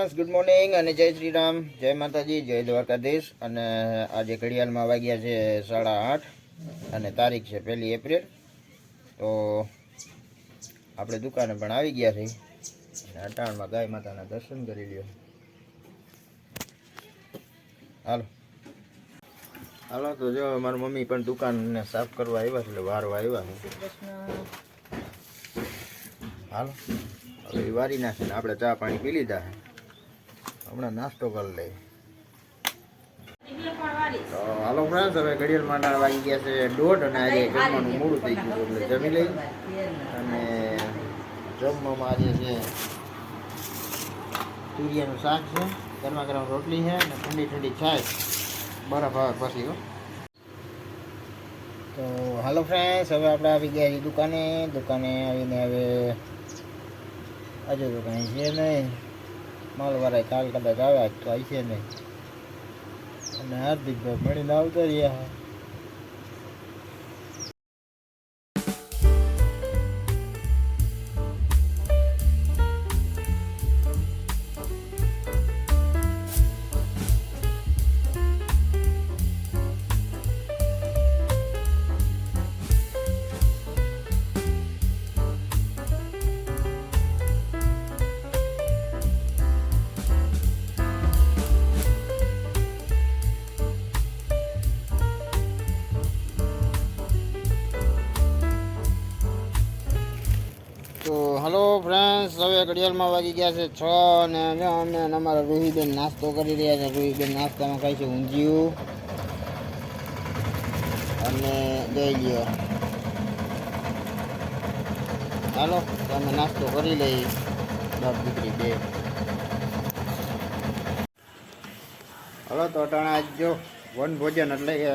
Friends, good morning અને જય શ્રી રામ, જય માતાજી, જય દ્વારકાધીશ. અને આજે ઘડિયાળમાં વાગ્યા છે 8:30 અને તારીખ છે 1 એપ્રિલ. તો આપણે દુકાને પણ આવી ગયા છીએ અને અટાણમાં ગાય માતાના દર્શન કરી લ્યો. હાલો હાલો તો જો મારી મમ્મી પણ દુકાનને સાફ કરવા આવ્યા છે, એટલે વારવા આવ્યા છે. હાલો હવે વારી નાખીને આપણે ચા પાણી પી લીધા છે, હમણાં નાસ્તો કરી લઈએ. તો હાલો ફ્રેન્ડ્સ, હવે ઘડિયાળ માંડા વાગી ગયા છે 1:30 અને આજે જમવાનું મોડું થઈ ગયું એટલે જમી લઈ. અને જમવામાં આજે છે તુરિયાનું શાક છે, ગરમા ગરમ રોટલી છે અને ઠંડી ઠંડી છાશ, બરફ આવે પછી. તો હાલો ફ્રેન્ડ્સ, હવે આપણે આવી ગયા છીએ દુકાને આવીને હવે હજુ તો કંઈ છે નહીં. માલવાળા કાલ કદાચ આવ્યા તો આવી છે નહીં, અને હાર્દિકભાઈ મળીને આવતા રહ્યા. તો હલો ફ્રેન્ડ્સ, હવે ઘડિયાળમાં વાગી ગયા છે 6 અને અમે અમારા રૂહીબેન નાસ્તો કરી રહ્યા છે. રૂહીબેન નાસ્તામાં ખાય છે ઊંધિયું અને દઈ લ્યો. હાલો તો અમે નાસ્તો કરી લઈએ, બાપ દીકરી બે. હલો તો અટાણા આજ જો વન ભોજન એટલે કે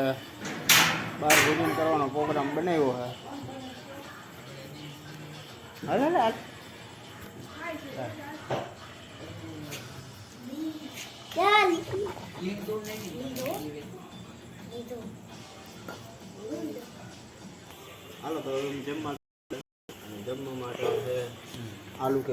બહાર ભોજન કરવાનો પ્રોગ્રામ બનાવ્યો છે. હાલ હાલ હાલ હાલો તો જમવા માટે છે આલુ કે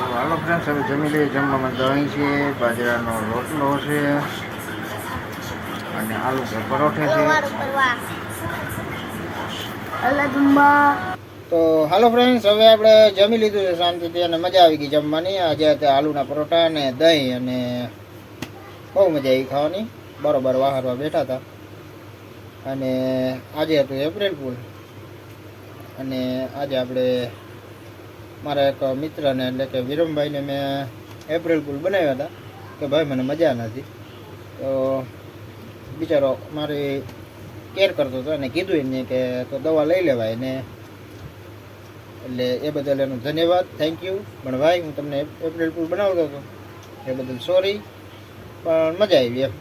હાલો ફ્રેન્ડ્સ, હવે જમી લઈએ. જમવામાં દહીં છે, બાજરાનો રોટલો છે અને આલુ કે પરોઠે છે. તો હાલો ફ્રેન્ડ્સ, હવે આપણે જમી લીધું છે શાંતિથી અને મજા આવી ગઈ જમવાની. આજે હતા આલુના પરોઠા અને દહીં અને બહુ મજા આવી ખાવાની. બરોબર વાહરવા બેઠા હતા. અને આજે હતું એપ્રિલ ફૂલ અને આજે આપણે મારા એક મિત્રને એટલે કે વિરમભાઈને મેં એપ્રિલ ફૂલ બનાવ્યા હતા કે ભાઈ મને મજા નથી, તો બિચારો મારી કેર કરતો હતો અને કીધું એમને કે તો દવા લઈ લેવાય ને, એટલે એ બદલ એનો ધન્યવાદ, થેન્ક યુ. પણ ભાઈ હું તમને એપ્રિલ ફૂલ બનાવતો હતો એ બદલ સોરી, પણ મજા આવી એમ.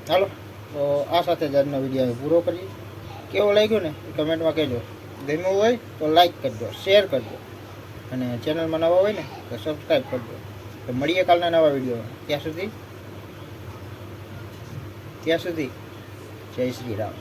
ચાલો તો આ સાથે જ આજનો વિડીયો પૂરો કરીએ. કેવો લાગ્યો ને એ કમેન્ટમાં કહેજો. ગમ્યું હોય તો લાઈક કરજો, શેર કરજો અને ચેનલમાં નવા હોય ને તો સબસ્ક્રાઈબ કરજો. તો મળીએ કાલના નવા વિડીયોમાં. ત્યાં સુધી જય શ્રી રામ.